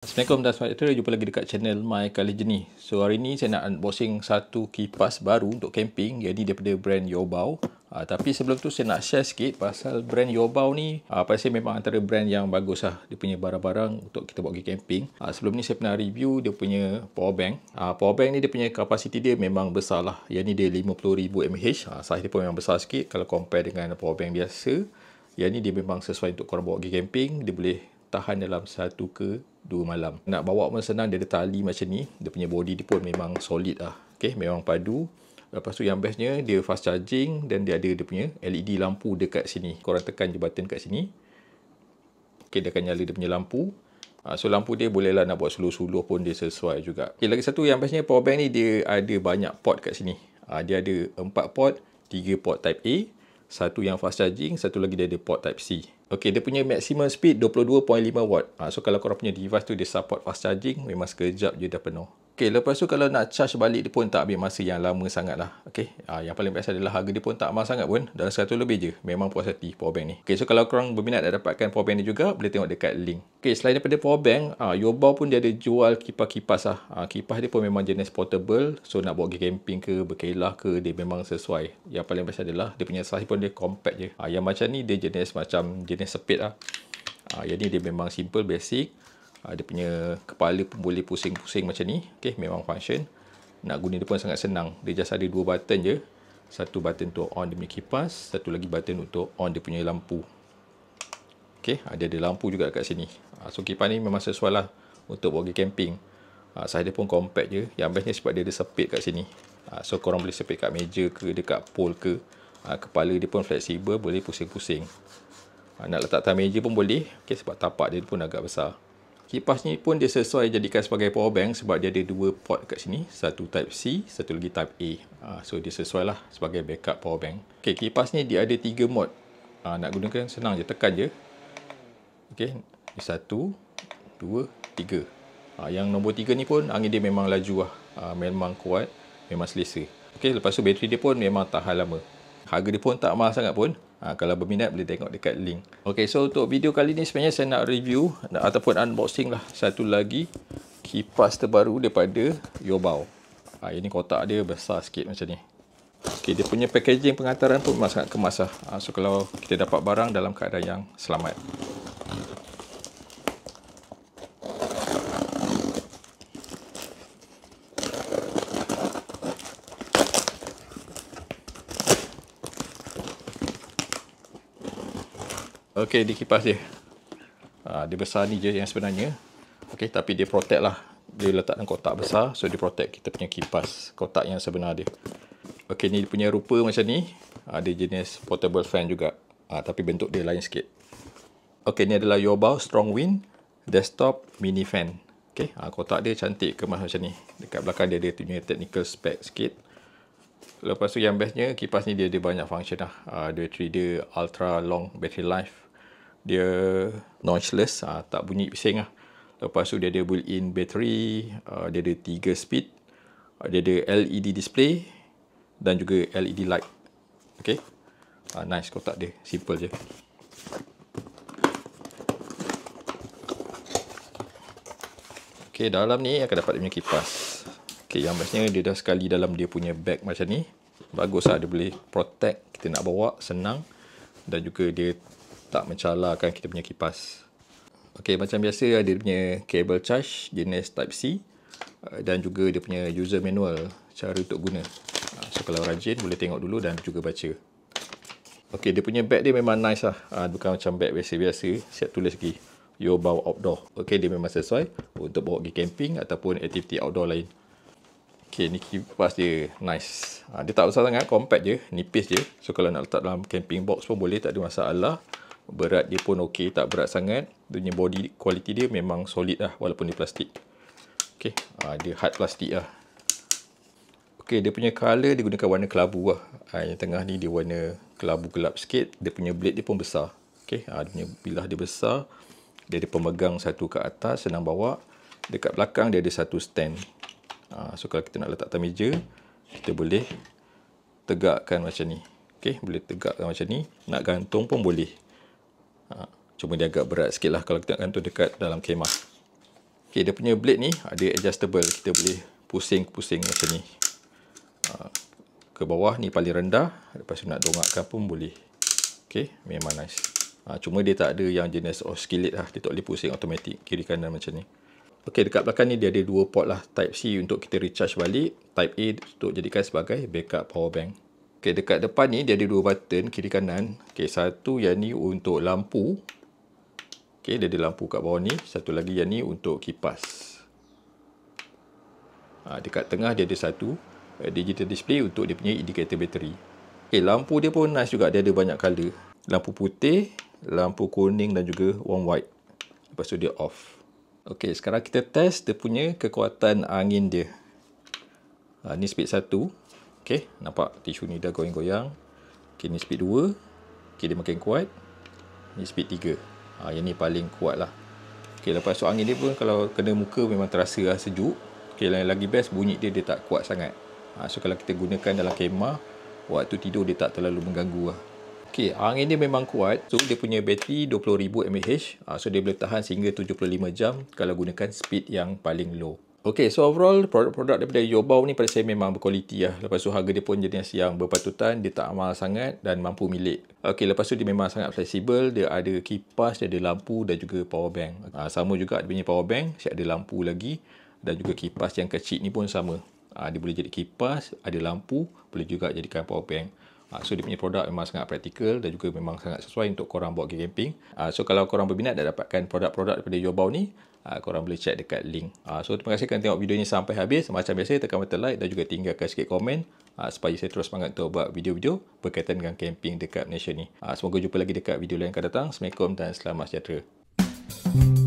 Assalamualaikum dan selamat datang, jumpa lagi dekat channel My Kali Jenis. So hari ni saya nak unboxing satu kipas baru untuk camping, jadi daripada brand Yobao. Tapi sebelum tu saya nak share sikit pasal brand Yobao ni. Pada saya memang antara brand yang bagus lah. Dia punya barang-barang untuk kita bawa pergi camping. Sebelum ni saya pernah review dia punya power bank. Power bank ni dia punya kapasiti dia memang besar lah. Yang ni dia 50,000 mAh. Saiz dia pun memang besar sikit kalau compare dengan power bank biasa. Yang ni dia memang sesuai untuk korang bawa pergi camping. Dia boleh tahan dalam 1 ke 2 malam. Nak bawa pun senang, dia ada tali macam ni. Dia punya body dia pun memang solid lah. Okay, memang padu. Lepas tu yang bestnya dia fast charging dan dia ada dia punya LED lampu dekat sini. Korang tekan je button kat sini. Okay, dia akan nyala dia punya lampu. So lampu dia boleh lah nak buat suluh-suluh pun dia sesuai juga. Okay, lagi satu yang bestnya power bank ni dia ada banyak port kat sini. Dia ada 4 port, 3 port type A, satu yang fast charging, satu lagi dia ada port type C. Okey, dia punya maximum speed 22.5 watt. So kalau korang punya device tu dia support fast charging, memang sekejap je dah penuh. Okey, lepas tu kalau nak charge balik dia pun tak ambil masa yang lama sangat lah. Okey, yang paling best adalah harga dia pun tak mahal sangat pun. Dalam 100 lebih je. Memang puas hati power bank ni. Okey, so kalau korang berminat nak dapatkan power bank ni juga, boleh tengok dekat link. Okey, selain daripada power bank, Yobao pun dia ada jual kipas-kipas lah. Kipas dia pun memang jenis portable. So nak bawa pergi camping ke, berkelah ke, dia memang sesuai. Yang paling best adalah dia punya size pun dia compact je. Yang macam ni dia jenis macam jenis sepit lah. Yang ni dia memang simple, basic. Dia punya kepala pun boleh pusing-pusing macam ni. Okay, memang function. Nak guna dia pun sangat senang. Dia just ada 2 button je. Satu button untuk on dia punya kipas. Satu lagi button untuk on dia punya lampu. Okay, ada lampu juga kat sini. So kipas ni memang sesuai lah untuk bawa pergi camping. Size dia pun compact je. Yang bestnya sebab dia ada sepit kat sini. So korang boleh sepit kat meja ke, dekat pole ke. Kepala dia pun fleksibel, boleh pusing-pusing. Nak letak atas meja pun boleh. Okay, sebab tapak dia pun agak besar. Kipas ni pun dia sesuai jadikan sebagai power bank sebab dia ada 2 port kat sini. Satu type C, satu lagi type A. So dia sesuai lah sebagai backup power bank. Okay, kipas ni dia ada 3 mode. Nak gunakan senang je, tekan je. Okay, 1, 2, 3. Yang nombor 3 ni pun angin dia memang laju lah. Memang kuat, memang selesa. Okay, lepas tu bateri dia pun memang tahan lama. Harga dia pun tak mahal sangat pun. Kalau berminat boleh tengok dekat link. Okay, so untuk video kali ni sebenarnya saya nak review ataupun unboxing lah satu lagi kipas terbaru daripada Yobao. Ini kotak dia besar sikit macam ni. Okay, dia punya packaging penghantaran pun memang sangat kemas lah. So kalau kita dapat barang dalam keadaan yang selamat. Okey, di kipas dia. Dia besar ni je yang sebenarnya. Okey, tapi dia protect lah. Dia letak dalam kotak besar, so dia protect kita punya kipas, kotak yang sebenar dia. Okey, ni dia punya rupa macam ni. Dia jenis portable fan juga. Tapi bentuk dia lain sikit. Okey, ni adalah Yobao Strong Wind Desktop Mini Fan. Okey, kotak dia cantik, kemas macam ni. Dekat belakang dia ada punya technical spec sikit. Lepas tu yang bestnya, kipas ni dia ada banyak function lah. Bateri dia ultra long battery life. Dia noiseless, tak bunyi bising lah. Lepas tu dia ada built-in battery, dia ada 3 speed, dia ada LED display dan juga LED light. Okay, nice kotak dia, simple je. Okay, dalam ni akan dapat dia punya kipas. Okay, yang bestnya dia dah sekali dalam dia punya bag macam ni. Bagus lah, dia boleh protect, kita nak bawa senang. Dan juga dia tak mencalarkan kita punya kipas. Okey, macam biasa ada dia punya cable charge jenis type C. Dan juga dia punya user manual, cara untuk guna. So kalau rajin boleh tengok dulu dan juga baca. Okey, dia punya bag dia memang nice lah. Bukan macam bag biasa-biasa. Siap tulis lagi Yobao Outdoor. Okey, dia memang sesuai untuk bawa pergi camping ataupun aktiviti outdoor lain. Okey, ni kipas dia nice. Dia tak besar sangat, compact je, nipis je. So kalau nak letak dalam camping box pun boleh, tak ada masalah. Berat dia pun okey, tak berat sangat. Dia punya body quality dia memang solid lah walaupun dia plastik. Okey, dia hard plastik lah. Okey, dia punya color dia gunakan warna kelabu lah. Yang tengah ni dia warna kelabu gelap sikit. Dia punya blade dia pun besar. Okey, dia punya bilah dia besar. Dia ada pemegang satu kat atas, senang bawa. Dekat belakang dia ada satu stand. So kalau kita nak letak atas meja, kita boleh tegakkan macam ni. Okay, boleh tegakkan macam ni. Nak gantung pun boleh. Cuma dia agak berat sikit lah kalau kita nak gantung dekat dalam kemah. Okay, dia punya blade ni ada adjustable. Kita boleh pusing-pusing macam ni. Ke bawah ni paling rendah. Lepas tu nak dongakkan pun boleh. Okay, memang nice. Cuma dia tak ada yang jenis oscillate lah. Dia tak boleh pusing automatic kiri kanan macam ni. Okay, dekat belakang ni dia ada 2 port lah. Type C untuk kita recharge balik. Type A untuk jadikan sebagai backup power bank. Okay, dekat depan ni dia ada 2 button kiri kanan. Okay, satu yang ni untuk lampu. Okay, dia ada lampu kat bawah ni. Satu lagi yang ni untuk kipas. Dekat tengah dia ada satu digital display untuk dia punya indicator bateri. Okay, lampu dia pun nice juga. Dia ada banyak color. Lampu putih, lampu kuning dan juga warm white. Lepas tu dia off. Okay, sekarang kita test dia punya kekuatan angin dia. Ni speed 1. Okay, nampak tisu ni dah goyang-goyang. Okay, ni speed 2. Okay, dia makin kuat. Ni speed 3. Yang ni paling kuat lah. Okay, lepas tu angin dia pun kalau kena muka memang terasa lah sejuk. Okay, yang lagi best bunyi dia tak kuat sangat. So kalau kita gunakan dalam kemah, waktu tidur dia tak terlalu mengganggu lah. Okay, angin dia memang kuat. So dia punya bateri 20,000 mAh. So dia boleh tahan sehingga 75 jam kalau gunakan speed yang paling low. Okay, so overall produk-produk daripada Youbao ni pada saya memang berkualiti lah. Lepas tu harga dia pun jenis yang berpatutan. Dia tak mahal sangat dan mampu milik. Okay, lepas tu dia memang sangat fleksibel. Dia ada kipas, dia ada lampu dan juga power bank. Sama juga dia punya power bank. Dia ada lampu lagi. Dan juga kipas yang kecil ni pun sama. Dia boleh jadi kipas, ada lampu, boleh juga jadikan power bank. So dia punya produk memang sangat praktikal dan juga memang sangat sesuai untuk korang bawa pergi camping. So kalau korang berminat dan dapatkan produk-produk daripada Youbao ni, korang boleh check dekat link. So terima kasih kerana tengok video ni sampai habis. Macam biasa, tekan button like dan juga tinggalkan sikit komen supaya saya terus semangat untuk buat video-video berkaitan dengan camping dekat Malaysia ni. Semoga jumpa lagi dekat video lain akan datang. Assalamualaikum dan selamat sejahtera.